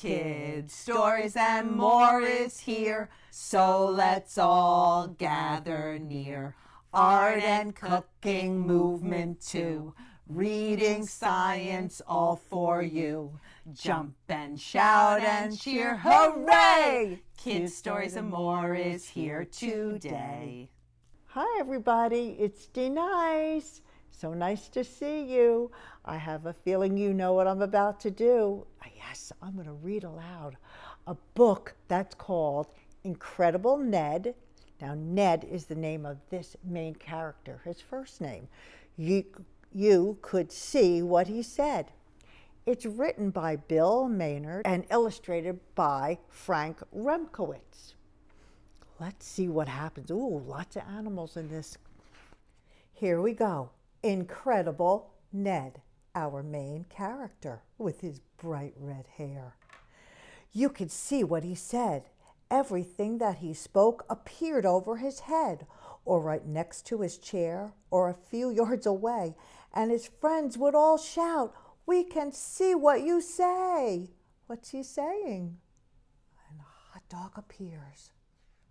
Kids, stories, and more is here, so let's all gather near. Art and cooking, movement too, reading, science, all for you. Jump and shout and cheer, hooray! Kids, stories, and more is here today. Hi everybody, it's Denise. So nice to see you. I have a feeling you know what I'm about to do. Yes, I'm going to read aloud a book that's called Incredible Ned. Now, Ned is the name of this main character, his first name. You could see what he said. It's written by Bill Maynard and illustrated by Frank Remkiewicz. Let's see what happens. Ooh, lots of animals in this. Here we go. Incredible Ned, our main character with his bright red hair. You could see what he said. Everything that he spoke appeared over his head, or right next to his chair, or a few yards away, and his friends would all shout, "We can see what you say." What's he saying? And a hot dog appears.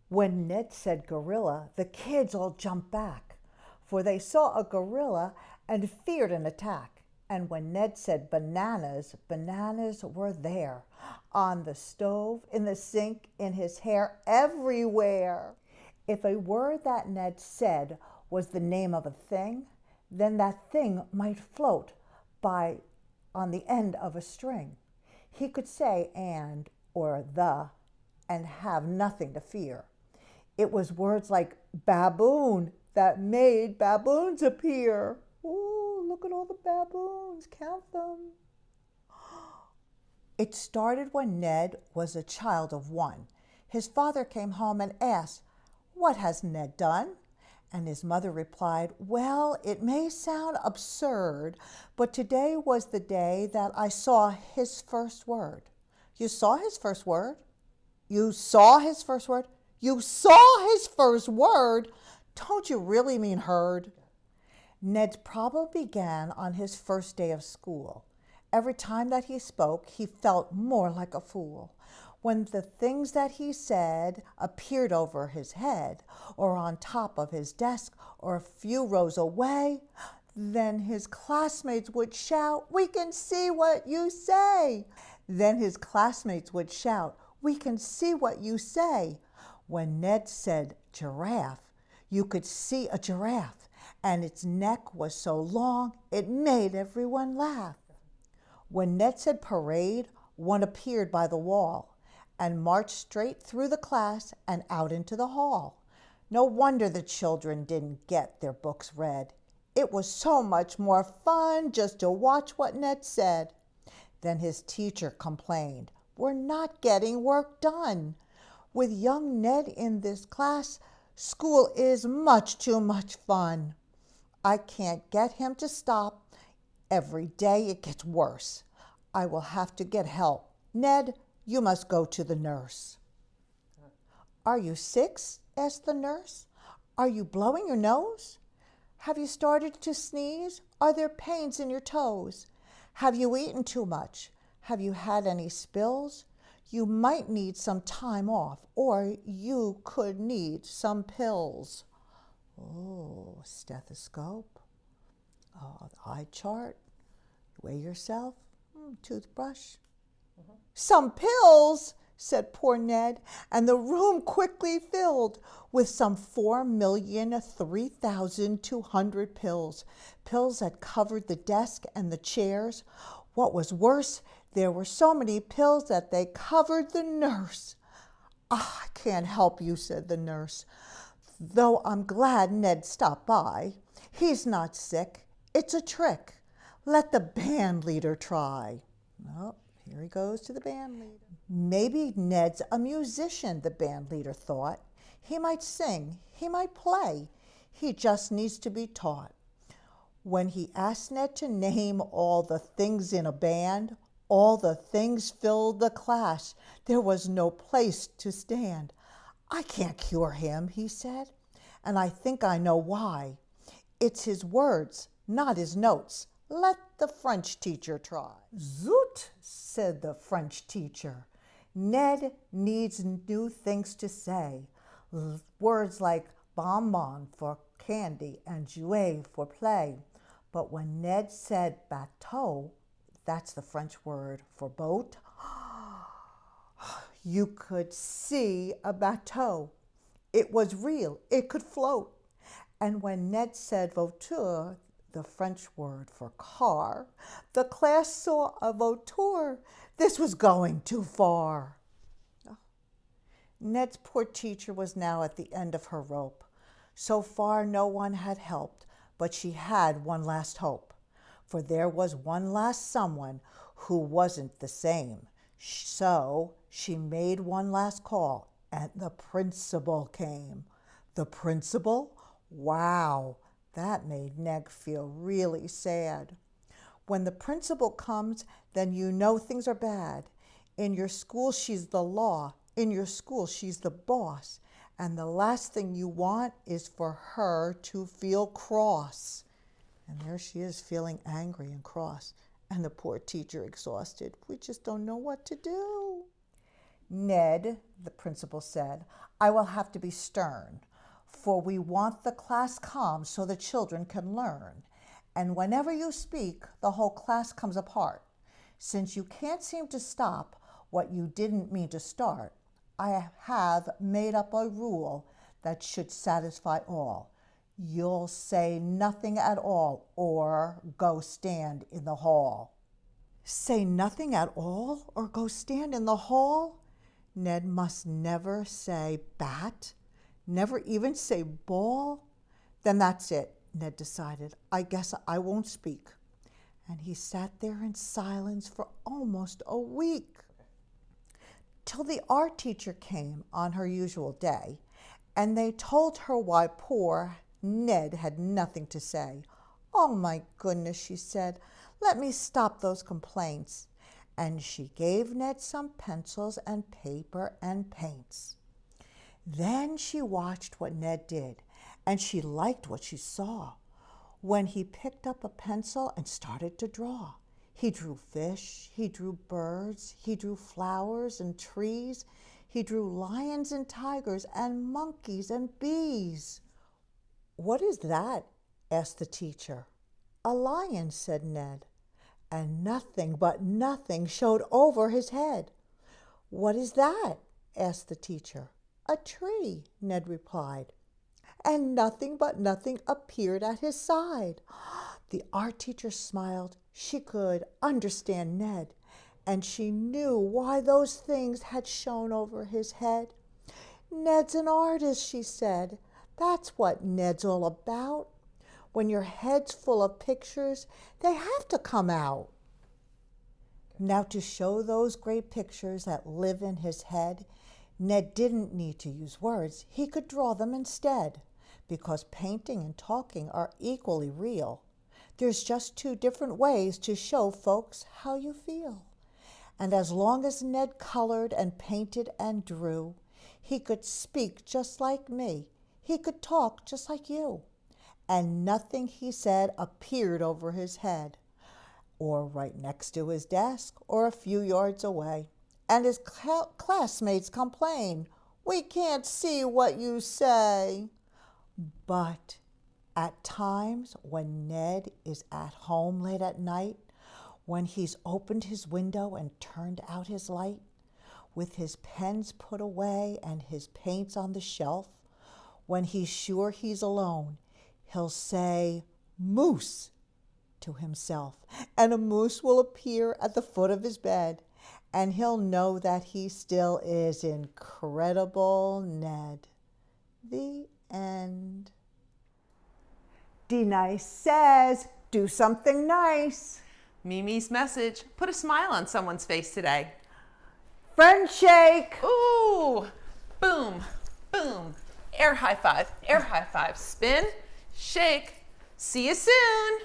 When Ned said gorilla, the kids all jumped back, for they saw a gorilla and feared an attack. And when Ned said bananas, bananas were there, on the stove, in the sink, in his hair, everywhere. If a word that Ned said was the name of a thing, then that thing might float by on the end of a string. He could say and or the and have nothing to fear. It was words like baboon that made baboons appear. Ooh, look at all the baboons, count them. It started when Ned was a child of 1. His father came home and asked, "What has Ned done?" And his mother replied, "Well, it may sound absurd, but today was the day that I saw his first word." You saw his first word? You saw his first word? You saw his first word? Don't you really mean heard? Ned's problem began on his first day of school. Every time that he spoke, he felt more like a fool. When the things that he said appeared over his head, or on top of his desk, or a few rows away, then his classmates would shout, "We can see what you say." Then his classmates would shout, "We can see what you say." When Ned said giraffe, you could see a giraffe, and its neck was so long it made everyone laugh. When Ned said parade, one appeared by the wall and marched straight through the class and out into the hall. No wonder the children didn't get their books read. It was so much more fun just to watch what Ned said. Then his teacher complained, "We're not getting work done. With young Ned in this class, school is much too much fun. I can't get him to stop. Every day it gets worse. I will have to get help. Ned, you must go to the nurse." "Are you sick?" asked the nurse. "Are you blowing your nose? Have you started to sneeze? Are there pains in your toes? Have you eaten too much? Have you had any spills? You might need some time off, or you could need some pills." Oh, stethoscope. Oh, the eye chart. Weigh yourself. Toothbrush. "Some pills," said poor Ned, and the room quickly filled with some 4,003,200 pills. Pills that covered the desk and the chairs. What was worse, there were so many pills that they covered the nurse. "I can't help you," said the nurse, "though I'm glad Ned stopped by. He's not sick. It's a trick. Let the band leader try." Oh, here he goes to the band leader. Maybe Ned's a musician, the band leader thought. He might sing, he might play. He just needs to be taught. When he asked Ned to name all the things in a band, all the things filled the class. There was no place to stand. "I can't cure him," he said, "and I think I know why. It's his words, not his notes. Let the French teacher try. Zut, said the French teacher. Ned needs new things to say. Words like bonbon for candy and jouet for play. But when Ned said bateau, that's the French word for boat, you could see a bateau. It was real. It could float. And when Ned said voiture, the French word for car, the class saw a voiture. This was going too far. Ned's poor teacher was now at the end of her rope. So far no one had helped, but she had one last hope. For there was one last someone who wasn't the same. So she made one last call, and the principal came. The principal? Wow, that made Ned feel really sad. When the principal comes, then you know things are bad. In your school, she's the law. In your school, she's the boss. And the last thing you want is for her to feel cross. And there she is feeling angry and cross. And the poor teacher exhausted. We just don't know what to do. Ned, the principal said, I will have to be stern, for we want the class calm so the children can learn. And whenever you speak, the whole class comes apart. Since you can't seem to stop what you didn't mean to start, I have made up a rule that should satisfy all. You'll say nothing at all or go stand in the hall. Say nothing at all or go stand in the hall? Ned must never say bat, never even say ball. Then that's it, Ned decided. I guess I won't speak. And he sat there in silence for almost a week, till the art teacher came on her usual day, and they told her why poor Ned had nothing to say. Oh my goodness, she said, let me stop those complaints. And she gave Ned some pencils and paper and paints. Then she watched what Ned did, and she liked what she saw. When he picked up a pencil and started to draw, he drew fish, he drew birds, he drew flowers and trees, he drew lions and tigers and monkeys and bees. What is that? Asked the teacher. A lion, said Ned, and nothing but nothing showed over his head. What is that? Asked the teacher. A tree, Ned replied, and nothing but nothing appeared at his side. The art teacher smiled. She could understand Ned, and she knew why those things had shown over his head. Ned's an artist, she said. That's what Ned's all about. When your head's full of pictures, they have to come out. Now, to show those great pictures that live in his head, Ned didn't need to use words. He could draw them instead, because painting and talking are equally real. There's just two different ways to show folks how you feel. And as long as Ned colored and painted and drew, he could speak just like me. He could talk just like you. And nothing he said appeared over his head, or right next to his desk, or a few yards away. And his classmates complain, we can't see what you say. But at times when Ned is at home late at night, when he's opened his window and turned out his light, with his pens put away and his paints on the shelf, when he's sure he's alone, he'll say, moose, to himself, and a moose will appear at the foot of his bed, and he'll know that he still is Incredible Ned. The end. D-Nice says, do something nice. Mimi's message, put a smile on someone's face today. Friend shake. Ooh, boom, boom. Air high five, spin, shake. See you soon.